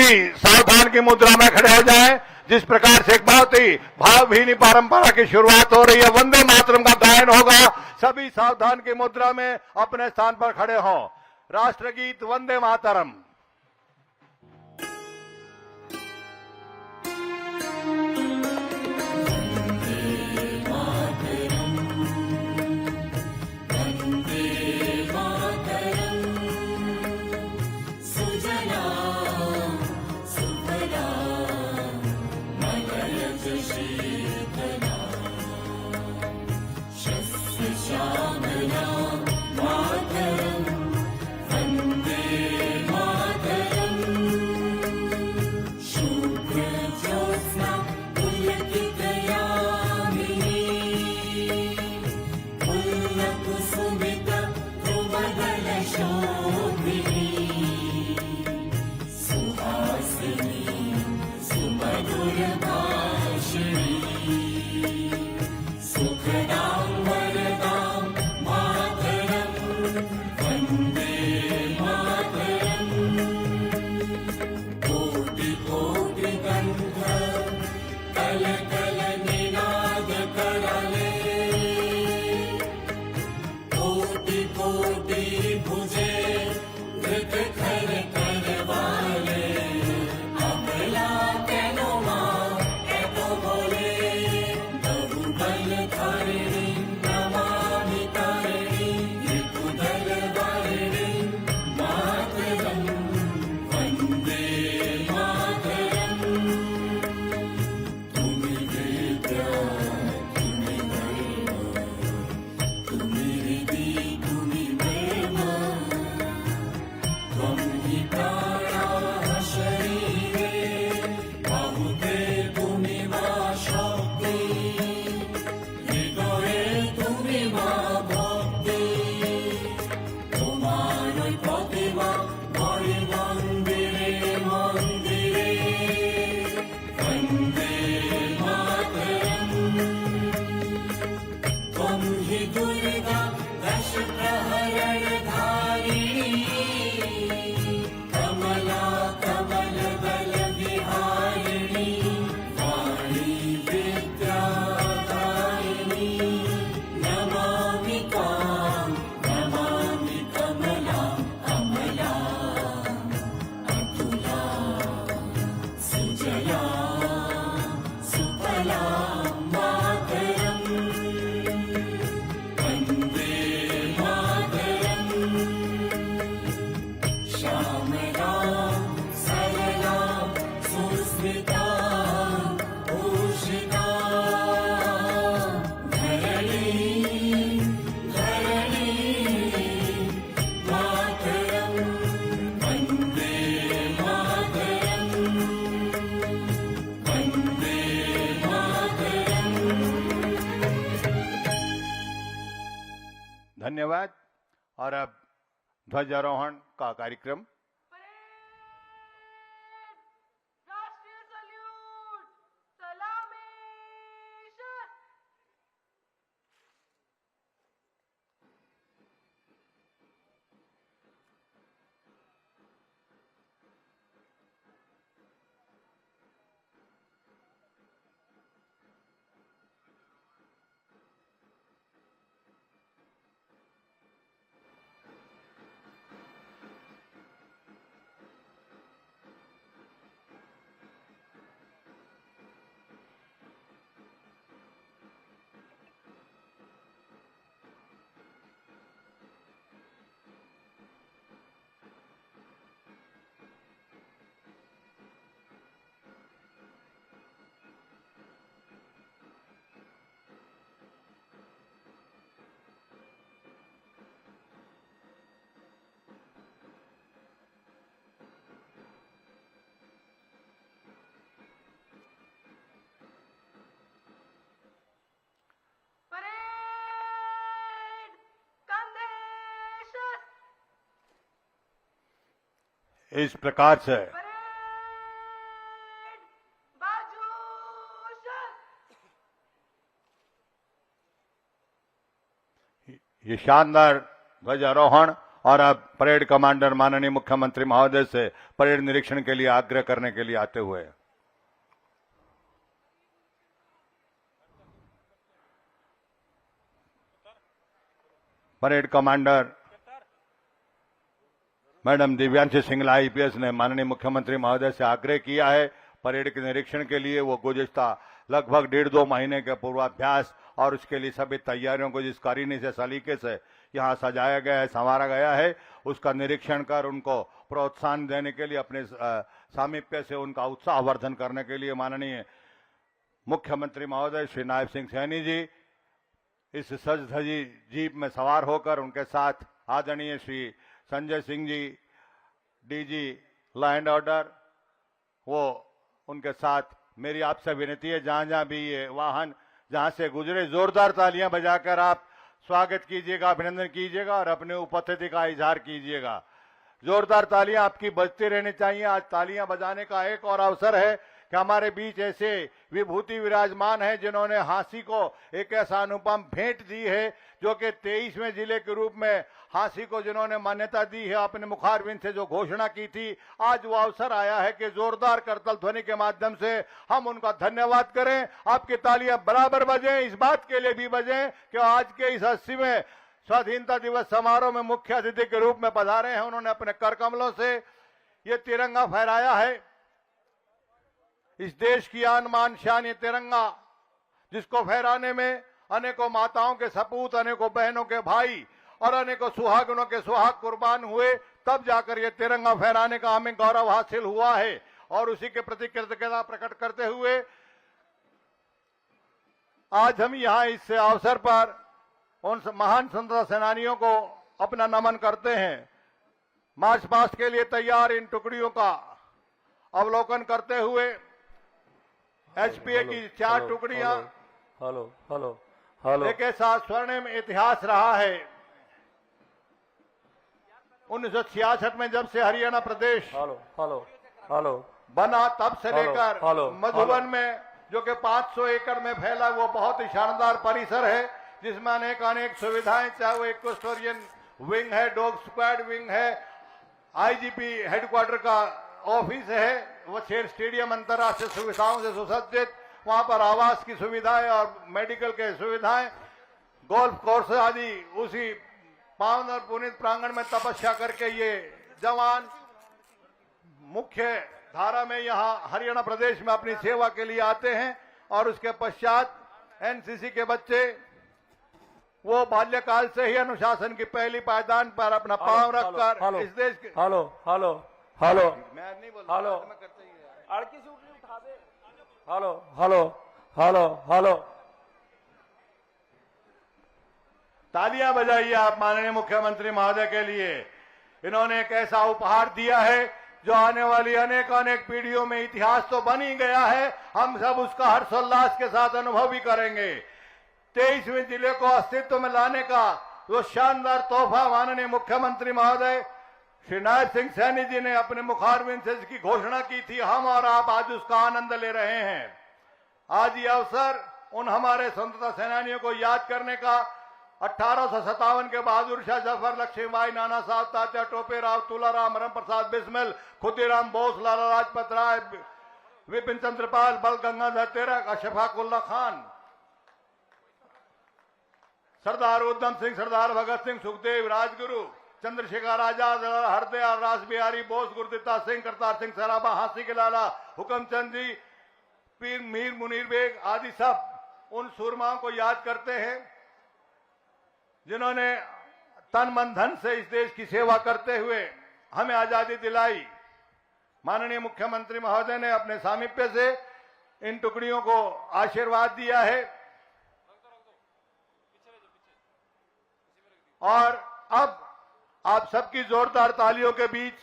सभी सावधान की मुद्रा में खड़े हो जाएं। जिस प्रकार से एक बहुत ही भावभीनी परंपरा की शुरुआत हो रही है, वंदे मातरम का गायन होगा। सभी सावधान की मुद्रा में अपने स्थान पर खड़े हों। राष्ट्रगीत वंदे मातरम। धन्यवाद। और अब ध्वजारोहण का कार्यक्रम। राष्ट्रीय सल्यूट, सलामी, इस प्रकार से ये शानदार ध्वजारोहण और अब परेड कमांडर माननीय मुख्यमंत्री महोदय से परेड निरीक्षण के लिए आग्रह करने के लिए आते हुए parade commander madam Divyanshi Singla IPS ने माननीय मुख्यमंत्री महोदय से आग्रह किया है परेड के निरीक्षण के लिए। वो गुज़िश्ता लगभग 1.5-2 महीने के पूर्वाभ्यास और उसके लिए सभी तैयारियों को जिस कारीनी से सलीके से यहाँ सजाया गया है, संवारा गया है, उसका निरीक्षण कर उनको प्रोत्साहन देने के लिए, अपने सामीप्य से उनका उत्साहवर्धन करने के लिए माननीय मुख्यमंत्री महोदय श्री नायब सिंह सैनी जी इस सज धजी जीप में सवार होकर उनके साथ आदरणीय Shri Sanjay Singh ji DG law and order, वो उनके साथ मेरी आपसे विनती है जहां जहां भी ये वाहन जहां से गुजरे जोरदार तालियां बजाकर आप स्वागत कीजिएगा, अभिनंदन कीजिएगा और अपने उपस्थिति का इजहार कीजिएगा। जोरदार तालियां आपकी बजती रहनी चाहिए। आज तालियां बजाने का एक और अवसर है कि हमारे बीच ऐसे विभूति विराजमान है जिन्होंने हांसी को एक ऐसा अनुपम भेंट दी है, जो कि 23वें जिले के रूप में हांसी को जिन्होंने मान्यता दी है, अपने मुखारबिंद से जो घोषणा की थी, आज वो अवसर आया है कि जोरदार करतल ध्वनि के माध्यम से हम उनका धन्यवाद करें। आपकी तालियां बराबर बजें, इस बात के लिए भी बजें कि आज के इस 80वें स्वाधीनता दिवस समारोह में मुख्य अतिथि के रूप में पधारे हैं। उन्होंने अपने कर कमलों से ये तिरंगा फहराया है, इस देश की आन मान शान ये तिरंगा, जिसको फहराने में अनेकों माताओं के सपूत, अनेकों बहनों के भाई और अनेकों सुहागनों के सुहाग कुर्बान हुए, तब जाकर ये तिरंगा फहराने का हमें गौरव हासिल हुआ है। और उसी के प्रति कृतज्ञता प्रकट करते हुए आज हम यहाँ इस अवसर पर उन महान स्वतंत्रता सेनानियों को अपना नमन करते हैं। मार्च पास्ट के लिए तैयार इन टुकड़ियों का अवलोकन करते हुए एचपीए की 4 टुकड़ियां, हेलो एक ऐसा स्वर्णिम इतिहास रहा है। 1966 में जब से हरियाणा प्रदेश बना, तब से लेकर मधुबन में जो कि 500 एकड़ में फैला, वो बहुत ही शानदार परिसर है जिसमें अनेक सुविधाएं, चाहे वो इक्वेस्टोरियन विंग है, डॉग स्क्वाड विंग है, आईजीपी हेडक्वार्टर का ऑफिस है, वो खेल स्टेडियम अंतर्राष्ट्रीय सुविधाओं से सुसज्जित, वहां पर आवास की सुविधाएं और मेडिकल के सुविधाएं, गोल्फ कोर्स आदि उसी पावन और पुनीत प्रांगण में तपस्या करके ये जवान मुख्य धारा में यहाँ हरियाणा प्रदेश में अपनी सेवा के लिए आते हैं। और उसके पश्चात एनसीसी के बच्चे वो बाल्यकाल से ही अनुशासन की पहली पायदान पर अपना पांव रखकर इस देश के मैं नहीं बोल रहा, मैं करता ही हूं। अड़की से उठा दे। तालियां बजाइए आप माननीय मुख्यमंत्री महोदय के लिए। इन्होंने एक ऐसा उपहार दिया है जो आने वाली अनेक पीढ़ियों में इतिहास तो बन ही गया है, हम सब उसका हर्षोल्लास के साथ अनुभव भी करेंगे। 23वें जिले को अस्तित्व में लाने का वो शानदार तोहफा माननीय मुख्यमंत्री महोदय श्री नायब सिंह सैनी जी ने अपने मुखारबिंद से इसकी घोषणा की थी, हम और आप आज उसका आनंद ले रहे हैं। आज ये अवसर उन हमारे स्वतंत्रता सेनानियों को याद करने का, 1857 के बहादुर शाह जफर, लक्ष्मीबाई, नाना साहब, तात्या टोपे राव, तुलाराम, राम प्रसाद बिस्मिल, खुदीराम बोस, लाला लाजपत राय, विपिन चंद्रपाल, बल गंगाधर तिलक, अशफाक उल्ला खान, सरदार उधम सिंह, सरदार भगत सिंह, सुखदेव, राजगुरु, चंद्रशेखर आजाद, हरदयाल, रास बिहारी बोस, गुरदित्ता सिंह, करतार सिंह सराबा, हांसी के लाला, हुकमचंद जी, पीर मीर मुनीर बेग आदि सब उन सूरमाओं को याद करते हैं जिन्होंने तन मन धन से इस देश की सेवा करते हुए हमें आजादी दिलाई। माननीय मुख्यमंत्री महोदय ने अपने सामीप्य से इन टुकड़ियों को आशीर्वाद दिया है और अब आप सबकी जोरदार तालियों के बीच